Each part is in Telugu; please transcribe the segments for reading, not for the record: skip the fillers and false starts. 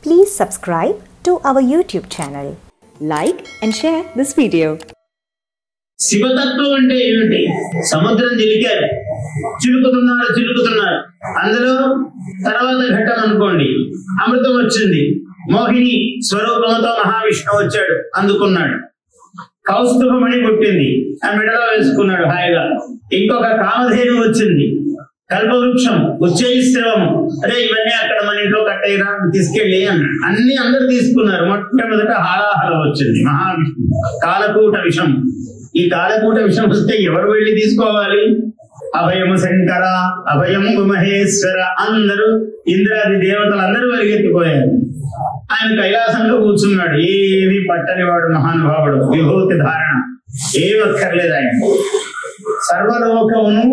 Please subscribe to our YouTube channel. Like and share this video. శివతత్వం అంటే ఏమిటి? సముద్రం చిలికారు, చిలుకుతున్నారు అందులో తర్వాత ఘట్టం అనుకోండి, అమృతం వచ్చింది, మోహిని స్వరూపంతో మహావిష్ణువు వచ్చాడు, అందుకున్నాడు. కౌస్తుభమణి పుట్టింది, ఆ మెడలో వేసుకున్నాడు హాయిగా. ఇంకొక కామధేను వచ్చింది, కల్పవృక్షం, ఉచ్చైశ్రవము, అరే ఇవన్నీ అక్కడ మన ఇంట్లో కట్టేరా తీసుకెళ్ళి అన్నాడు. అన్ని అందరు తీసుకున్నారు. మొట్టమొదట హాలాహలం వచ్చింది, మహావిష్ణు. కాలకూట విషం, ఈ కాలకూట విషం వస్తే ఎవరు వెళ్ళి తీసుకోవాలి? అభయము శంకర, అభయము మహేశ్వర, అందరూ ఇంద్రాది దేవతలు అందరూ పరిగెత్తిపోయారు. ఆయన కైలాసంలో కూర్చున్నాడు, ఏవి పట్టని వాడు మహానుభావుడు, విభూతి ధారణ ఏమి అక్కర్లేదు. ఆయన సర్వలోకమును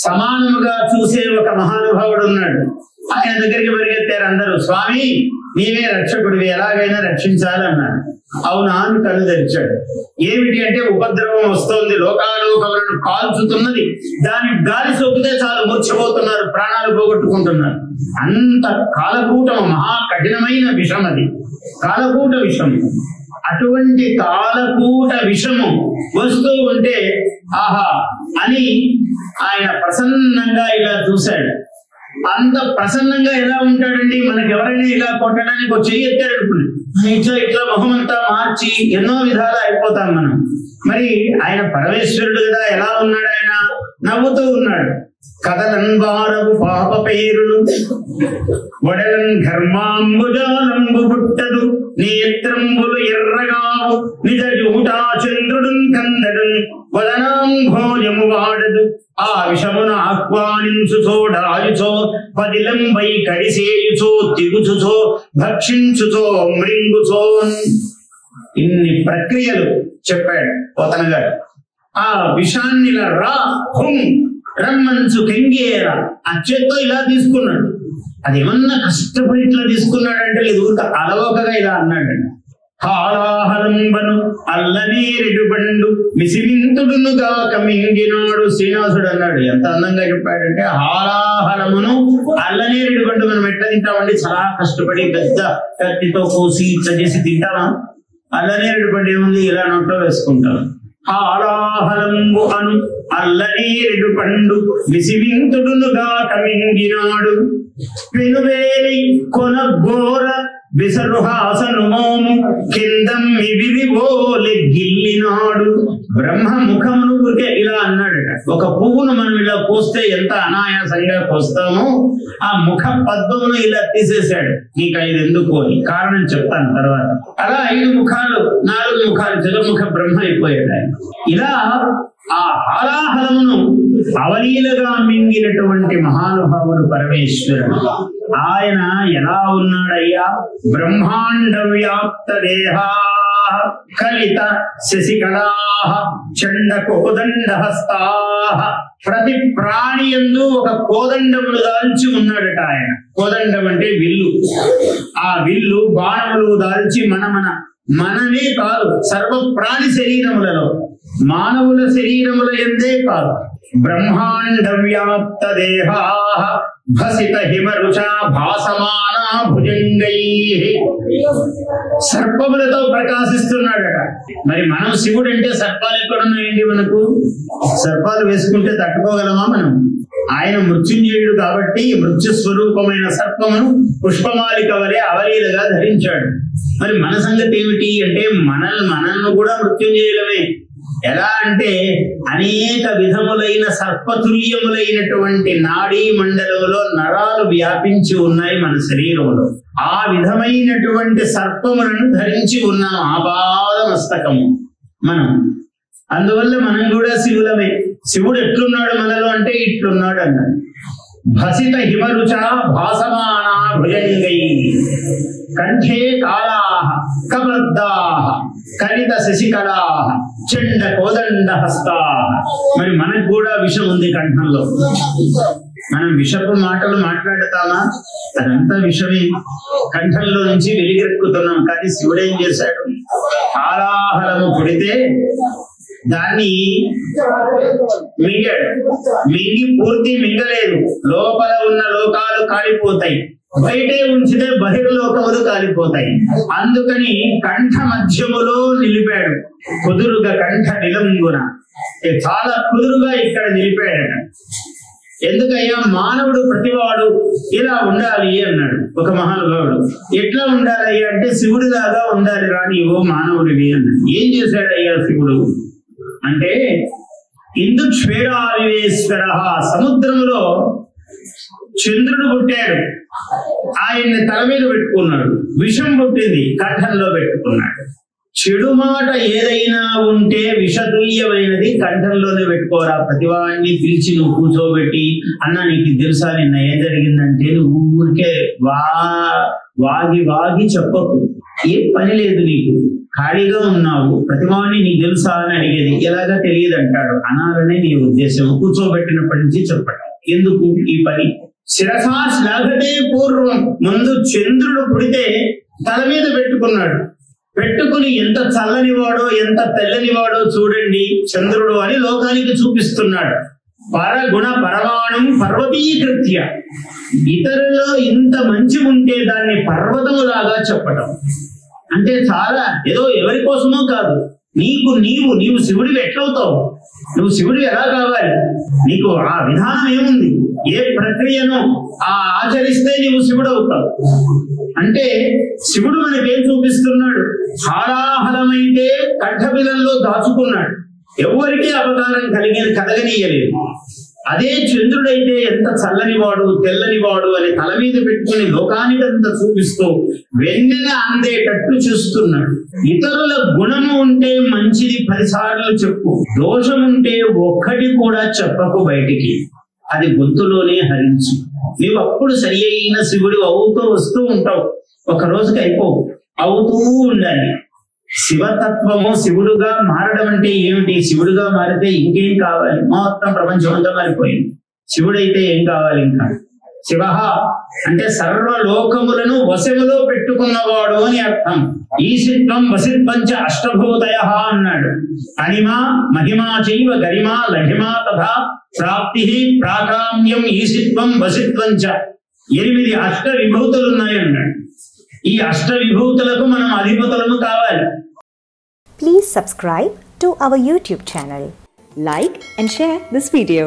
సమానముగా చూసే ఒక మహానుభావుడు ఉన్నాడు. ఆయన దగ్గరికి పరిగెత్తారు అందరూ, స్వామి నీవే రక్షకుడివి, ఎలాగైనా రక్షించాలన్నాడు. అవునా అని కళ్ళు తెరిచాడు. ఏమిటి అంటే ఉపద్రవం వస్తోంది, లోకాలోకములను కాల్చుతున్నది, దాని గాలి సోకితే చాలు మూర్ఛపోతున్నారు, ప్రాణాలు పోగొట్టుకుంటున్నారు. అంత కాలకూటము, మహా కఠినమైన విషం అది, కాలకూట విషం. అటువంటి కాలకూట విషము వస్తూ ఉంటే ఆహా అని ఆయన ప్రసన్నంగా ఇలా చూశాడు. అంత ప్రసన్నంగా ఎలా ఉంటాడండి? మనకి ఎవరైనా ఇలా కొట్టడానికి ఒక చెయ్యి ఎత్తాడు అనుకుని ఇట్లా మొహమంతా మార్చి ఎన్నో విధాలు అయిపోతాం మనం. మరి ఆయన పరమేశ్వరుడు కదా, ఎలా ఉన్నాడు? ఆయన నవ్వుతూ ఉన్నాడు. కదలన్ వారవు పాప పేరును, వడలన్ ఘర్మాంబుజాలంబు పుట్టదు, నేత్రంబులు ఎర్రగావు, నిజ జూటా చంద్రుడు కందడు, వదనాం భోజము వాడదు, ఆ విషమున ఆహ్వానించుచో డాయుచో, పదిలంబై కడిసేయుచో, తిగుచుచో, భక్షించుచో, మృంగుచో. ఇన్ని ప్రక్రియలు చెప్పాడు పోతన గారు. ఆ విషాన్ని ఇలా రా హుం రమ్మంచు కెంగేరా, ఆ చేత్తో ఇలా తీసుకున్నాడు. అది ఏమన్నా కష్టపడి ఇట్లా తీసుకున్నాడంటే లేదు, అలవోకగా ఇలా అన్నాడండి. హాలాహలంబను అల్లనేరెడు బండు మిసివింతుడునుగా కమింగినాడు. శ్రీనివాసుడు అన్నాడు, ఎంత అందంగా చెప్పాడంటే, హాలాహలమును అల్లనేరెడు బండు మనం ఎట్లా తింటామండి? చాలా కష్టపడి పెద్ద కత్తితో కోసి ఇట్లా చేసి తింటామా? అల్లనేరెడు బండు ఏముంది, ఇలా నోట్లో వేసుకుంటాం. హాలాహలంబు అను అల్లనేరెడు పండు విసివింతుడునుగా కమింగినాడు. పెనువేలి కొన ఘోర విసరుహాసను మోము కిందమ్మి విరివోలె గిల్లినాడు. బ్రహ్మ ముఖమును ఊరికే ఇలా అన్నాడట. ఒక పువ్వును మనం ఇలా కోస్తే ఎంత అనాయాసంగా కోస్తామో, ఆ ముఖ పద్మమును ఇలా తీసేశాడు. నీకు 5 ఎందుకు అని కారణం చెప్తాను తర్వాత. అలా 5 ముఖాలు, 4 ముఖాలు, చతుర్ముఖ బ్రహ్మ అయిపోయాడు ఆయన. ఇలా ఆ హాలాహలమును అవలీలగా మింగినటువంటి మహానుభావుడు పరమేశ్వరుడు. ఆయన ఎలా ఉన్నాడయ్యా? బ్రహ్మాండ వ్యాప్త దేహా కలిత శశికళాః చండ కోదండ హస్తాః. ప్రతి ప్రాణి యందు ఒక కోదండములు దాల్చి ఉన్నాడట ఆయన. కోదండం అంటే విల్లు. ఆ విల్లు బాణములు దాల్చి మననే కాదు, సర్వ ప్రాణి శరీరములలో, మానవుల శరీరముల యందే కాదు, బ్రహ్మాండ వ్యాప్త దేహాః భసిత హిమరుచా భాసమానా భుజంగైః. సర్పములతో ప్రకాశిస్తున్నాడట. మరి మనం శివుడు అంటే సర్పాలు ఎక్కడున్నాయండి? మనకు సర్పాలు వేసుకుంటే తట్టుకోగలమా మనం? ఆయన మృత్యుంజయుడు కాబట్టి మృత్యు స్వరూపమైన సర్పమును పుష్పమాలిక వలె అవలీలగా ధరించాడు. మరి మన సంగతి ఏమిటి అంటే, మనల్ని కూడా మృత్యుంజయులమే. ఎలా అంటే అనేక విధములైన సర్పతుల్యములైనటువంటి నాడీ మండలంలో నరాలు వ్యాపించి ఉన్నాయి మన శరీరంలో. ఆ విధమైనటువంటి సర్పములను ధరించి ఉన్నాం ఆపాద మస్తకము మనం. అందువల్ల మనం కూడా శివులమే. శివుడు ఎట్లున్నాడు మనలో అంటే ఇట్లున్నాడు అన్నాడు. భసిత హిమరుచ భాసమానా భుజంగైః కంఠే కాళాః కబద్దాః కలిత శశికళాః చండ కోదండ హస్తాః. మరి మనకు కూడా విషం ఉంది కంఠంలో. మనం విషపు మాటలు మాట్లాడతామా? అదంతా విషమే. కంఠంలో నుంచి వెలిగెక్కుతున్నాం. కానీ శివుడు ఏం చేశాడు? హాలాహలము పుడితే దాన్ని మింగాడు. మింగి పూర్తి మింగలేదు. లోపల ఉన్న లోకాలు కాలిపోతాయి. బయటే ఉంచితే బహిర్లోకములు కాలిపోతాయి. అందుకని కంఠ మధ్యములో నిలిపాడు, కుదురుగా కంఠ నిలంబున, చాలా కుదురుగా ఇక్కడ నిలిపాడట. ఎందుకయ్యా మానవుడు ప్రతివాడు ఇలా ఉండాలి అన్నాడు ఒక మహానుభావుడు. ఎట్లా ఉండాలి అంటే శివుడిలాగా ఉండాలి రా నీవు మానవుడివి అన్నాడు. ఏం చేశాడయ్యా శివుడు అంటే, ఇందుక్షేరావివేశ్వర, సముద్రంలో చంద్రుడు పుట్టాడు, ఆయన్ని తల మీద పెట్టుకున్నాడు. విషం పుట్టింది, కంఠంలో పెట్టుకున్నాడు. చెడు మాట ఏదైనా ఉంటే విషతుల్యమైనది కంఠంలోనే పెట్టుకోరా. ప్రతివాడిని పిలిచి నువ్వు కూర్చోబెట్టి అన్నా నీకు తెలుసా నిన్న ఏం జరిగిందంటే నువ్వు ఊరికే వాగి వాగి చెప్పకు. ఏం పని లేదు నీకు, ఖాళీగా ఉన్నావు, ప్రతివాడిని నీకు తెలుసా అని అడిగేది. ఎలాగా తెలియదు అంటాడు. అనాలనే నీ ఉద్దేశం. కూర్చోబెట్టినప్పటి నుంచి చెప్పటం ఎందుకు ఈ పని. శిరసా శ్లాఘతే పూర్వం, ముందు చంద్రుడు పుడితే తల మీద పెట్టుకున్నాడు. పెట్టుకుని ఎంత చల్లనివాడో ఎంత తెల్లనివాడో చూడండి చంద్రుడు అని లోకానికి చూపిస్తున్నాడు. పరగుణ పరమాణం పర్వతీకృత్య, ఇతరులో ఇంత మంచి ఉంటే దాన్ని పర్వతములాగా చెప్పటం అంటే చాలా ఏదో ఎవరి కోసమో కాదు. నీవు శివుడివి ఎట్లవుతావు, నువ్వు శివుడివి ఎలా కావాలి, నీకు ఆ విధానం ఏముంది, ఏ ప్రక్రియను ఆచరిస్తే నీవు శివుడు అవుతావు అంటే శివుడు మనకేం చూపిస్తున్నాడు. హాలాహలమైతే కంఠబిలంలో దాచుకున్నాడు, ఎవరికి అపకారం కలగనీయలేదు. అదే చంద్రుడైతే ఎంత చల్లనివాడు తెల్లనివాడు అని తల మీద పెట్టుకుని లోకానికంతా చూపిస్తూ వెన్నెల అందేటట్టు చూస్తున్నాడు. ఇతరుల గుణము ఉంటే మంచిది 10 సార్లు చెప్పు, దోషం ఉంటే ఒక్కటి కూడా చెప్పకు బయటికి, అది గొంతులోనే హరించు. నీవు అప్పుడు సరి అయిన శివుడు అవుతూ వస్తూ ఉంటావు. ఒక రోజుకి అయిపోవు, అవుతూ ఉండాలి. శివతత్వము శివుడుగా మారడం అంటే ఏమిటి? శివుడుగా మారితే ఇంకేం కావాలి? మొత్తం ప్రపంచం అంతా మారిపోయింది. శివుడైతే ఏం కావాలి ఇంకా? శివ అంటే సర్వలోకములను వశములో పెట్టుకున్నవాడు అని అర్థం. ఈశిత్వం వసిత్వంచ అష్టభూతయ అన్నాడు. అణిమా మహిమా చైవ గరిమా లహిమా తథా ప్రాప్తి ప్రాకామ్యం ఈశిత్వం వసిత్వంచ. 8 అష్ట విభూతులు ఉన్నాయన్నాడు. ఈ అష్ట విభూతులకు మనం అధిపతులను కావాలి. Please subscribe to our YouTube channel. Like and share this video.